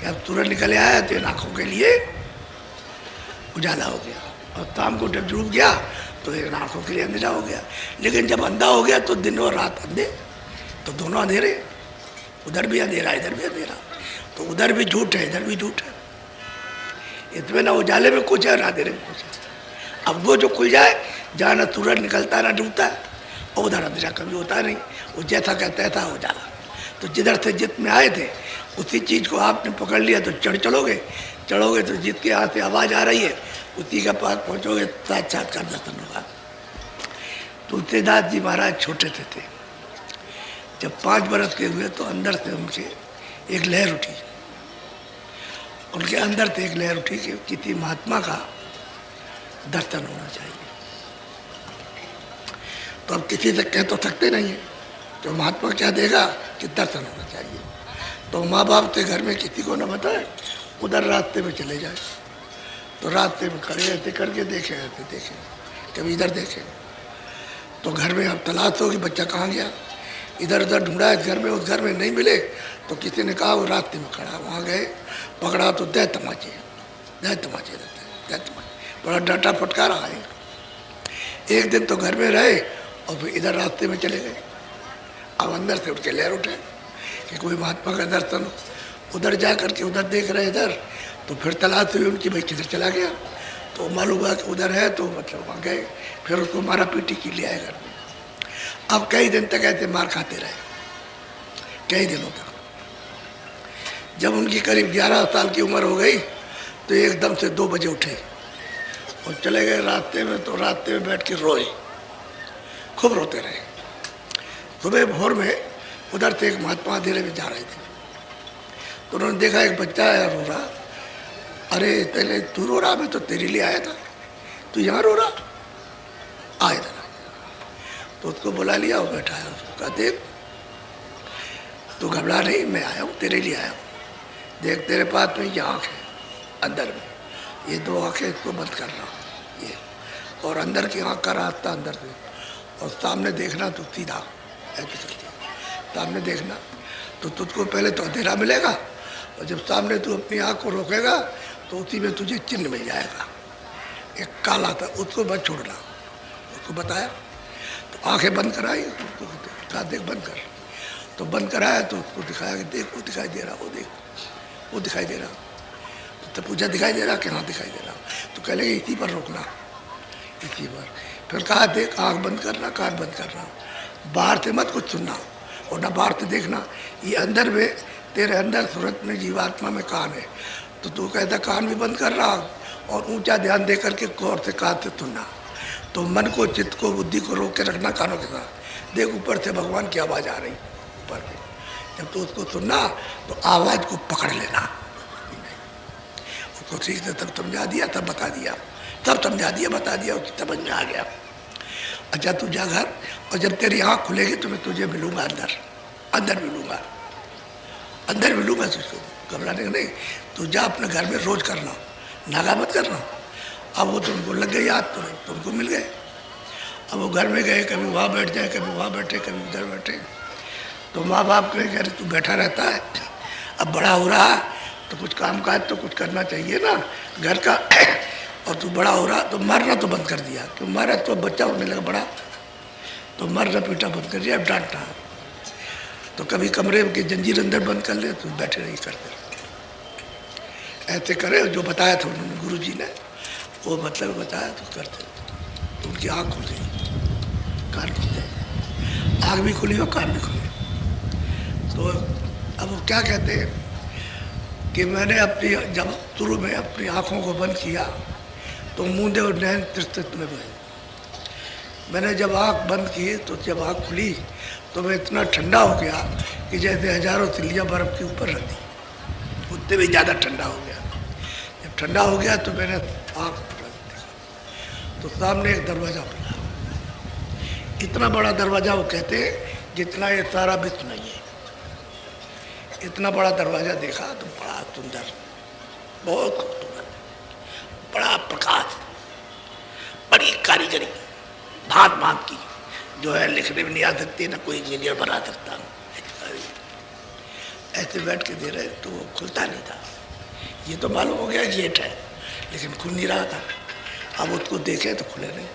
कि अब सूरज निकल आया तो इन आँखों के लिए उजाला हो गया, और शाम को जब डूब गया तो इन आँखों के लिए अंधेरा हो गया। लेकिन जब अंधा हो गया तो दिन और रात अंधे, तो दोनों अंधेरे, उधर भी अंधेरा इधर भी अंधेरा, तो उधर भी झूठ है इधर भी झूठ है। इसमें ना उजाले में कुछ है ना अंधेरे में कुछ है। अब वो जो खुल जाए जहाँ ना सूरज निकलता है ना डूबता है, और उधर अंधेरा कभी होता नहीं, वो जैसा कहता है था उजाला। तो जिधर से जित में आए थे उसी चीज़ को आपने पकड़ लिया तो चढ़ोगे तो जिसके यहाँ से आवाज़ आ रही है उसी के पास पहुँचोगे, साक्षात्कार दर्शन होगा। तुलसीदास जी महाराज छोटे थे, जब 5 बरस के हुए तो अंदर से उनके एक लहर उठी, उनके अंदर से एक लहर उठी कि किसी महात्मा का दर्शन होना चाहिए। तो अब किसी से कह तो सकते नहीं है, तो महात्मा क्या देगा कि दर्शन होना चाहिए। तो माँ बाप के घर में किसी को न बताए, उधर रास्ते में चले जाए, तो रास्ते में खड़े ऐसे करके देखे कभी इधर देखे, तो घर में अब तलाश होगी बच्चा कहाँ गया, इधर उधर ढूंढा इस घर में उस घर में नहीं मिले, तो किसी ने कहा वो रास्ते में खड़ा, वहाँ गए पकड़ा तो दह तमाचे रहते, बड़ा डांटा फटकारा है। एक दिन तो घर में रहे और फिर इधर रास्ते में चले गए। अब अंदर से उठ के लहर उठे कि कोई महात्मा का दर्शन, उधर जा करके उधर देख रहे इधर, तो फिर तलाश हुई उनकी, भाई किधर चला गया, तो मालूम हुआ कि उधर है, तो मतलब वहाँ गए, फिर उसको मारा पीटी की ले आए घर में। अब कई दिन तक ऐसे मार खाते रहे, कई दिनों तक। जब उनकी करीब 11 साल की उम्र हो गई तो एकदम से 2 बजे उठे और चले गए रास्ते में, तो रास्ते में बैठ के रोए, खूब रोते रहे। सुबह भोर में उधर से एक महात्मा अंधेरे में जा रहे थे, तो उन्होंने देखा एक बच्चा है रो रहा। अरे पहले तू रो रहा, मैं तो तेरे लिए आया था, तू यहाँ रो रहा, आए था। तो उसको बुला लिया और बैठाया, उसको कहा देख तू घबरा नहीं, मैं आया हूँ तेरे लिए आया हूँ, देख तेरे पास में ये आँख है अंदर में, ये 2 आँखें इसको बंद करना ये, और अंदर की आँख का रास्ता अंदर से, और सामने देखना तो सीधा ऐसे करके सामने देखना, तो तुझको पहले तो अंधेरा मिलेगा, और जब सामने तू अपनी आँख को रोकेगा तो उसी में तुझे चिन्ह मिल जाएगा, एक काला था, उसको मत छोड़ना। उसको बताया तो आंखें बंद कराई, उसको कहा देख बंद कर, तो बंद कराया तो उसको दिखाया कि देख वो दिखाई दे रहा, वो देख वो दिखाई दे रहा। तो पूछा दिखाई दे रहा कि हाँ दिखाई दे रहा, तो कह लगे इसी पर रोकना, इसी पर। फिर कहा देख आँख बंद करना, कान बंद करना, बाहर से मत कुछ सुनना और ना बाहर से देखना, ये अंदर में तेरे अंदर सूरत में जीवात्मा में कान है, तो तू कहता कान भी बंद कर रहा और ऊंचा ध्यान दे करके गौर से कान से सुनना। तो मन को, चित्त को, बुद्धि को रोक के रखना कानों के साथ। देख ऊपर से भगवान की आवाज़ आ रही ऊपर से, जब तू उसको सुनना तो आवाज़ को पकड़ लेना, उसको ठीक से तब समझा दिया, तब बता दिया, तब समझा दिया बता दिया, उसकी समझ में आ गया। अच्छा तू जा घर, और जब तेरी आँख खुलेगी तो मैं तुझे मिलूंगा अंदर, अंदर मिलूंगा, अंदर मिलूंगा तुझको, घबराने का नहीं। तू जा अपने घर में रोज करना, नागा मत करना। अब वो तुमको लग गई याद, तो तुमको मिल गए। अब वो घर में गए, कभी वहाँ बैठ जाए, कभी वहाँ बैठे, कभी उधर बैठे, तो माँ बाप कहे अरे तू बैठा रहता है, अब बड़ा हो रहा है तो कुछ काम काज तो कुछ करना चाहिए ना घर का, और तू बड़ा हो रहा, तो मरना तो बंद कर दिया, क्यों मारा तो बच्चा होने लगा बड़ा, तो मरना पीटा बंद कर दिया, अब डांटना। तो कभी कमरे के जंजीर अंदर बंद कर ले तो बैठे नहीं करते, ऐसे करे जो बताया था उन्होंने गुरु जी ने, वो मतलब बताया तो करते। तो उनकी आँख खुल गई, कान खुल गए, आँख भी खुली और कान भी खुले। तो अब वो क्या कहते हैं कि मैंने अपनी, जब शुरू में अपनी आँखों को बंद किया तो मूंदे और नैन त्रिस्तित में बहे। मैंने जब आँख बंद की तो जब आँख खुली तो मैं इतना ठंडा हो गया कि जैसे हजारों तिल्लियाँ बर्फ़ के ऊपर रहती, उससे भी ज़्यादा ठंडा हो गया। जब ठंडा हो गया तो मैंने आँख देखा तो सामने एक दरवाज़ा खुला, इतना बड़ा दरवाज़ा, वो कहते जितना ये सारा विश्व नहीं है, इतना बड़ा दरवाज़ा देखा तो बड़ा सुंदर, बहुत खूबसूरत, बड़ा प्रकाश, बड़ी कारीगरी, भांत भांत की, जो है लिखने में नहीं आ सकती, ना कोई इंजीनियर बना सकता। ऐसे बैठ के दे रहे तो वो खुलता नहीं था। ये तो मालूम हो गया गेट है, लेकिन खुल नहीं रहा था। अब उसको देखे तो खुले नहीं।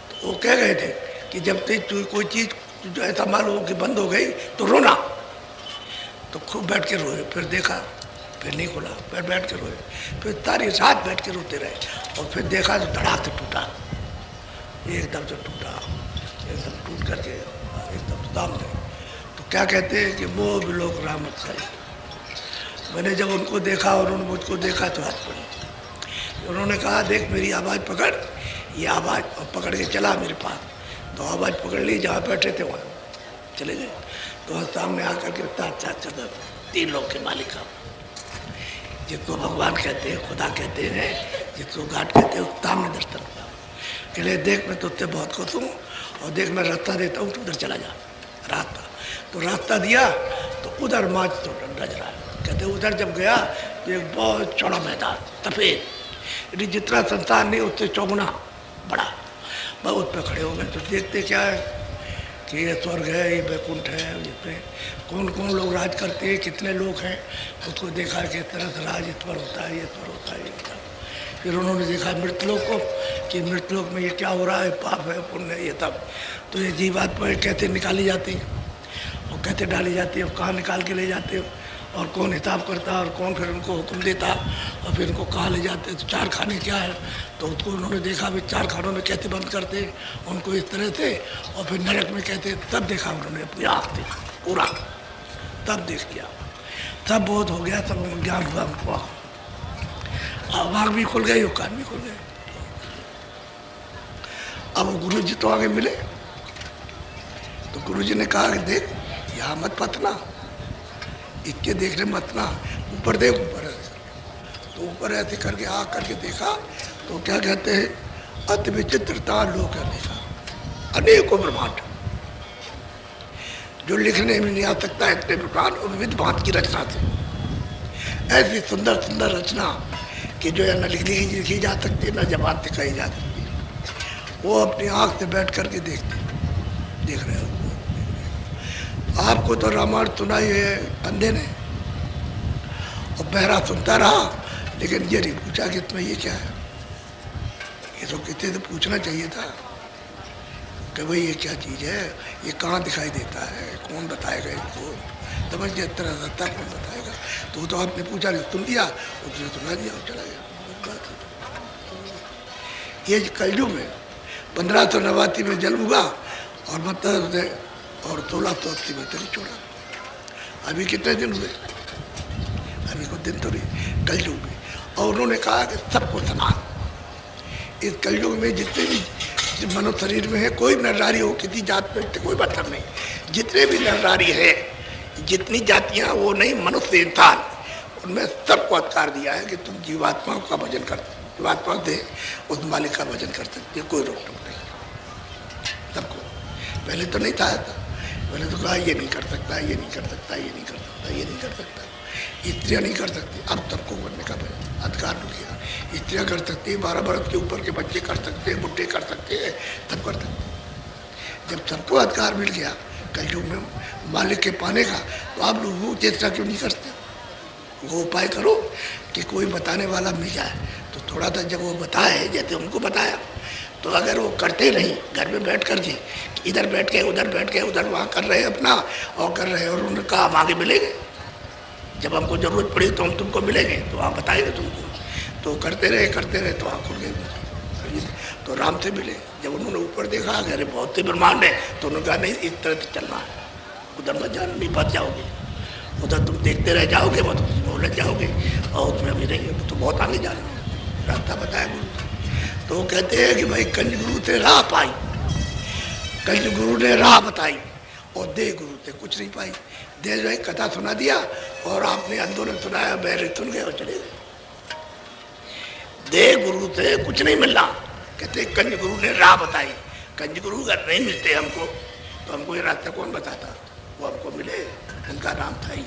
तो वो कह गए थे कि जब तक तू कोई चीज़ जो ऐसा मालूम हो कि बंद हो गई तो रोना। तो खूब बैठ के रोए, फिर देखा, फिर नहीं खुला, फिर बैठ के रोए, फिर सारी रात बैठ के रोते रहे। और फिर देखा तो धड़ाक से टूटा, एकदम से टूटा, एकदम टूट करके एकदम सामने। तो क्या कहते हैं कि मोह बिलोक रहमत सही। मैंने जब उनको देखा और उन्होंने मुझको देखा तो हाथ पड़ी। उन्होंने कहा देख मेरी आवाज़ पकड़, ये आवाज़, और पकड़ के चला मेरे पास। तो आवाज़ पकड़ ली, जहाँ बैठे थे वहाँ चले गए। तो सामने आकर के साथ 3 लोग के मालिक आप, जिसको भगवान कहते हैं, खुदा कहते हैं, जिसको घाट कहते हैं, सामने दर्शन हुआ। कहले देख मैं तुझसे बहुत खुश हूँ, और देख मैं रास्ता देता हूँ, तू उधर चला जा। रास्ता तो रास्ता दिया तो उधर माच तो नजर आया। कहते उधर जब गया तो एक बहुत चौड़ा मैदान सफ़ेद, यानी जितना संसार नहीं उससे चौगुना बड़ा। वह उस पर खड़े हो गए। तो देखते क्या है कि ये स्वर्ग है, ये बैकुंठ है, इसमें कौन कौन लोग राज करते हैं, कितने लोग हैं। उसको देखा कि इस तरह से राज इस पर होता है, ये इस पर होता है, ये होता है। फिर उन्होंने देखा मृतलोक को कि मृतलोक में ये क्या हो रहा है, पाप है, पुण्य है, ये तब। तो ये जीवात्मा कैसे निकाली जाती है और कैसे डाली जाती है, और कहाँ निकाल के ले जाते हो, और कौन हिसाब करता है, और कौन फिर उनको हुक्म देता, और फिर उनको कहाँ ले जाते। तो 4 खाने क्या है, तो उसको उन्होंने देखा भी 4 खानों में कैसे बंद करते उनको इस तरह से, और फिर नरक में कहते, तब देखा उन्होंने अपनी आँख से पूरा, तब देख लिया, तब बहुत हो गया, तब ज्ञान हुआ हमको। आँख भी खुल गई और कान भी खुल गए। अब वो गुरु जी तो आगे मिले, तो गुरु जी ने कहा कि देख यहाँ मत पतना, इसके देखने मत ना, ऊपर देख, ऊपर है। तो ऊपर ऐसे करके आँख करके देखा तो क्या कहते हैं, अति विचित्रता लोक है देखा, अनेकों ब्रह्मांड जो लिखने में नहीं आ सकता, इतने ब्रह्मांड और विविध भांत की रचना थी। ऐसी सुंदर सुंदर रचना कि जो है न लिखी जा सकती, न जबान से कही जा सकती। वो अपनी आँख से बैठ करके देख रहे हो। आपको तो रामायण सुना ही है अंधे ने, और बहरा सुनता रहा, लेकिन ये नहीं पूछा कि तुम्हें ये क्या है। ये तो किसी से पूछना चाहिए था कि भाई ये क्या चीज़ है, ये कहाँ दिखाई देता है, कौन बताएगा इसको, समझ गया तरह रहता कौन बताएगा। तो आपने पूछा नहीं, सुन लिया, उसने सुना दिया और चला गया। ये कलयुग में 1589 में जन्म हुआ और मतलब और 1680 में तेरी छोड़ा। अभी कितने दिन हुए, अभी कुछ दिन तो नहीं, कलयुग में। और उन्होंने कहा कि सबको समान, इस कलयुग में जितने भी मनुष्य शरीर में है, कोई नर नारी हो, किसी जात में कोई मतलब नहीं, जितने भी नर नारी है, जितनी जातियाँ वो नहीं, मनुष्य इंसान, उनमें सबको अधिकार दिया है कि तुम जीवात्माओं का भजन कर, जीवात्मा दे उस मालिक का भजन कर सकते, कोई रोक टोक नहीं सबको। पहले तो नहीं था ऐसा, पहले तो कहा ये नहीं कर सकता, ये नहीं कर सकता, ये नहीं कर सकता, ये नहीं कर सकता, स्त्रियाँ नहीं कर सकती। अब सबको करने का अधिकार मिल गया, स्त्रियाँ कर सकती है, 12 बरस के ऊपर के बच्चे कर सकते हैं, बुढ़े कर सकते हैं, सब कर सकते हैं। जब सबको अधिकार मिल गया कलयुग में मालिक के पाने का, तो आप लोग वो चेष्टा क्यों नहीं करते? वो उपाय करो कि कोई बताने वाला मिल जाए। तो थोड़ा सा जब वो बताए, जैसे उनको बताया, तो अगर वो करते नहीं घर में बैठ कर के, इधर बैठ के उधर बैठ के, उधर वहाँ कर रहे अपना और कर रहे, और उन्होंने कहा हम आगे मिलेंगे, जब हमको ज़रूरत पड़ी तो हम तुमको मिलेंगे, तो वहाँ बताएंगे तुमको। तो करते रहे तो वहाँ खुल गए। तो राम से मिले, जब उन्होंने ऊपर देखा अरे बहुत से ब्रह्मांड है, तो उन्होंने कहा नहीं इस तरह से चलना है, उधर मत जाना, नहीं बच जाओगे, उधर तुम देखते रह जाओगे, मत उसमें उलझ जाओगे, और उसमें अभी नहीं, तो बहुत आगे जाना। रास्ता बताया गुरु। तो वो कहते हैं कि भाई कंज गुरु से राह पाई, कंज गुरु ने राह बताई, और दे गुरु से कुछ नहीं पाई। दे जो है कथा सुना दिया, और आपने अंधों ने सुनाया, बहरे सुन गए और चले गए। दे गुरु से कुछ नहीं मिलना। कहते कंज गुरु ने राह बताई, कंज गुरु अगर नहीं मिलते हमको, तो हमको ये रास्ता कौन बताता? वो हमको मिले, उनका नाम था ये,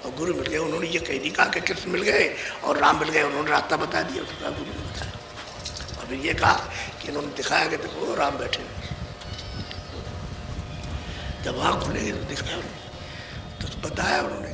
और गुरु मिल गए। उन्होंने ये कहीं नहीं कहा कि कृष्ण मिल गए और राम मिल गए, उन्होंने रास्ता बता दिया, उसका गुरु ने बताया। अभी ये कहा कि इन्होंने दिखाया कि देखो राम बैठे, जब वहाँ खुलेंगे तो दिखाया, तो बताया उन्होंने